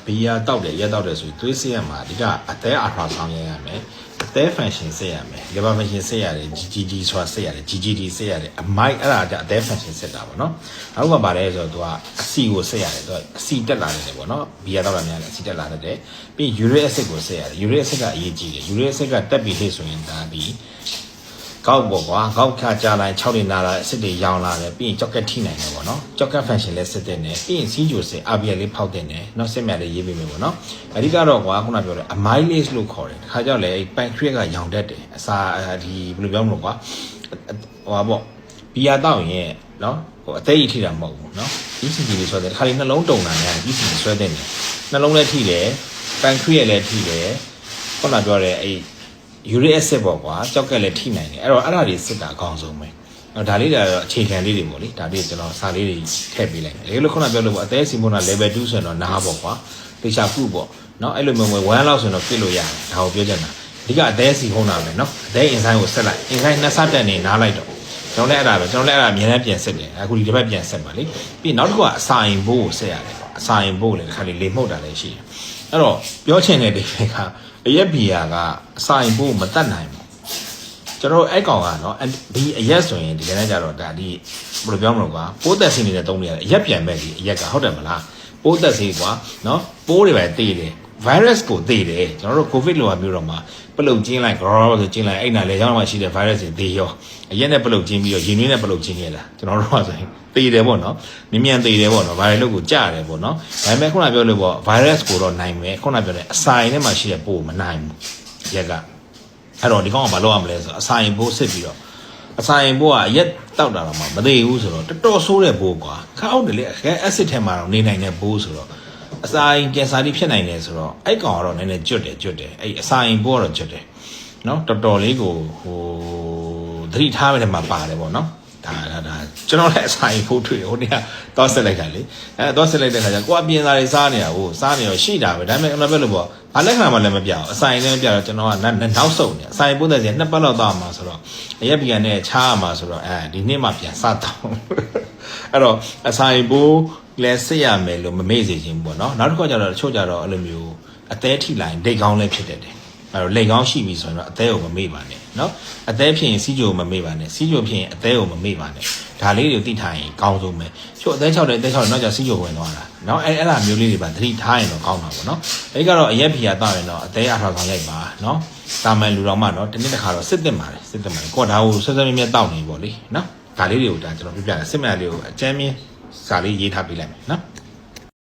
ဘီယာတောက်တယ်ရက်တောက်တယ်ဆိုသွေးဆေးရမှာဒီကအသေးအာထာဆောင်ရရမယ်အသေး function ဆေးရမယ် liver function ဆေးရတယ် GGD ဆိုတာဆေးရတယ် GGD ဆေးရတယ်အမိုက်အဲ့ဒါကြအသေး function ဆေးတာပေါ့နော်နောက်ကပါလဲဆိုတော့သူကအစီကိုဆေးရတယ်သူကအစီတက်လာတယ်ပေါ့နော်ဘီယာတောက်တာများတယ်အစီတက်လာတယ်ပြီး uric acid ကိုဆေးရတယ် uric acid ကအရေးကြီးတယ် uric acid ကတက်ပြီးဟိဆိုရင်ဒါဒီကောက်ပေါ့ကွာကောက်ခါကြလိုက်6နေနာလာအစ်စ်တွေရောင်လာတယ်ပြီးရင်ကြောက်ကက်ထိနိုင်တယ်ပေါ့နော်ကြောက်ကက် function လဲစစ်တဲ့နဲ့ပြီးရင်စီးဂျိုစင် RBL လေးဖောက်တဲ့နဲ့နောက်စစ်မြတ်လေးရေးပေးမယ်ပေါ့နော်အဓိကတော့ကွာခုနပြောတယ် amylase လို့ခေါ်တယ်တခါကြောက်လေ pancreas ကရောင်တတ်တယ်အစာဒီဘယ်လိုပြောမလို့ကွာဟိုပါပေါ့ဘီယာတောက်ရင်နော်ဟိုအသေးကြီးထိတာမဟုတ်ဘူးနော် ECG လေးဆွဲတယ်တခါလေးနှလုံးတုံတာနဲ့ ECG ဆွဲတဲ့နဲ့နှလုံးလည်းထိတယ် pancreas လည်းထိတယ်ခုနပြောတဲ့အဲ့uric acid ပေါ့ကွာကြောက်ကက်လည်းထိနိုင်တယ်အဲ့တော့အဲ့ဒါတွေစစ်တာအကောင်းဆုံးပဲဒါလေးတော့အခြေခံလေးတွေပေါ့လေဒါလေးကျွန်တော်စာလေးတွေထည့်ပေးလိုက်မယ်လေလို့ခုနပြောလို့ပေါ့အသေးစီမိုနာ level 2ဆိုရင်တော့နားပေါ့ကွာတေချာကုပေါ့နော်အဲ့လိုမျိုး1လောက်ဆိုရင်တော့ပြစ်လို့ရတယ်ဒါကိုပြောချင်တာအဓိကအသေးစီဟုံးတာပဲနော်အသေး enzyme ကိုဆက်လိုက် enzyme နှစ်ဆတက်နေနားလိုက်တော့ကျွန်တော်လည်းအဲ့ဒါပဲကျွန်တော်လည်းအဲ့ဒါအများနဲ့ပြန်ဆက်တယ်အခုဒီတစ်ပတ်ပြန်ဆက်ပါလေပြီးနောက်တစ်ခုကအစာရင်ဘိုးကိုဆက်ရတယ်ပေါ့အစာရင်ဘိုးလည်းတစ်ခါလေမှုတ်တာလည်းရှိတယ်အဲ့တော့ပြောချင်တဲ့ဒီကအရက်ဘီယာကအစာရင်ဘိုးမတတ်နိုင်ဘူးကျွန်တော်အဲ့ကောင်ကနော်ဒီအရက်ဆိုရင်ဒီကနေ့ကျတော့ဒါဒီဘယ်လိုပြောမလို့ကွာပိုးသက်စီနေတဲ့တုံးတွေကအရက်ပြန်မဲ့ဒီအရက်ကဟုတ်တယ်မလားပိုးသက်စီကွာနော်ပိုးတွေပဲတေးတယ် virus ကိုတေးတယ်ကျွန်တော်တို့ covid လိုမျိုးတော့မှပလုတ်ကျင်းလိုက် grow ဆိုကျင်းလိုက်အဲ့နာလေကြောင်းမှာရှိတဲ့ virus တွေတေးရောအရက်နဲ့ပလုတ်ကျင်းပြီးတော့ရင်သွေးနဲ့ပလုတ်ကျင်းရတာကျွန်တော်တို့ကဆိုရင်တေးတယ်ပေါ့နော်မြန်တေးတယ်ပေါ့နော် virus လို့ကိုကြားတယ်ပေါ့နော်ဒါပေမဲ့ခုနပြောလို့ပေါ့ virus ကိုတော့နိုင်မယ်ခုနပြောတဲ့အစာရင်ထဲမှာရှိတဲ့ပိုးမနိုင်ဘူးရက်ကအဲ့တော့ဒီကောင်ကဘာလုပ်ရမလဲဆိုတော့အစာရင်ပိုးစစ်ပြီးတော့အစာရင်ပိုးကအရက်တောက်တာတော့မှမသေးဘူးဆိုတော့တော်တော်ဆိုးတဲ့ပိုးကွာခါအောက်တယ်လေအက်ဆစ်ထဲမှာတော့နေနိုင်တဲ့ပိုးဆိုတော့အစာရင်ကင်ဆာတွေဖြစ်နိုင်တယ်ဆိုတော့အဲ့ကောင်ကတော့နည်းနည်းကျွတ်တယ်အဲ့အစာရင်ပိုးကတော့ကျွတ်တယ်နော်တော်တော်လေးကိုဟိုသတိထားတဲ့မှာပါတယ်ပေါ့နော်ဒါကျွန်တော်လည်းအစာရင်ပိုးတွေ့ဟိုနေ့ကတော့ဆက်လိုက်တာလေတော့ဆက်လိုက်တဲ့ခါကျကိုအပြင်သားတွေစားနေတာဟိုစားနေရောရှိတာပဲဒါပေမဲ့အမှန်ပဲလို့ပေါ့ဘာလက်ခံမှလည်းမပြောင်းအစာရင်လည်းမပြောင်းတော့ကျွန်တော်ကနောက်ဆုတ်နေအစာရင်ပိုးတဲ့စီ2ပတ်လောက်တော့မှာဆိုတော့အရက်ဘီယာနဲ့ချားရမှာဆိုတော့ဒီနေ့မှပြန်စတော့အဲ့တော့အစာရင်ပိုးလည်းစစ်ရမယ်လို့မမေ့စေချင်ဘူးပေါ့နော်နောက်တစ်ခါကျတော့တချို့ကျတော့အဲ့လိုမျိုးအသေးထိလိုက်ဒိတ်ကောင်းလည်းဖြစ်တတ်တယ်အဲ့တော့လက်ကောင်းရှိပြီဆိုရင်တော့အသေးကိုမမေ့ပါနဲ့နော်အသေးဖြစ်ရင်စီးကြိုမမေ့ပါနဲ့စီးကြိုဖြစ်ရင်အသေးကိုမမေ့ပါနဲ့ဒါလေးတွေကိုသိထားရင်ကောင်းဆုံးပဲချို့အသေး6တယ်အသေး6တယ်နောက်ကျစီးကြိုဝင်သွားတာနော်အဲ့ဒါမျိုးလေးတွေပါသတိထားရင်တော့ကောင်းတာပေါ့နော်အဲ့ကတော့အရက်ဖီယာတောက်ရင်တော့အသေးအထောက်ဆောင်ရိုက်ပါနော်တာမန်လူတော်မှနော်တစ်နေ့တစ်ခါတော့စစ်တင်ပါတယ်ကိုဒါကိုဆက်ဆက်မြဲမြဲတောက်နေပေါ့လေနော်ဒါလေးတွေကိုဒါကျွန်တော်ပြပြတယ်စစ်မှန်လေးကိုအကျမ်းမြင့်စာလေးရေးထားပေးလိုက်မယ်နော်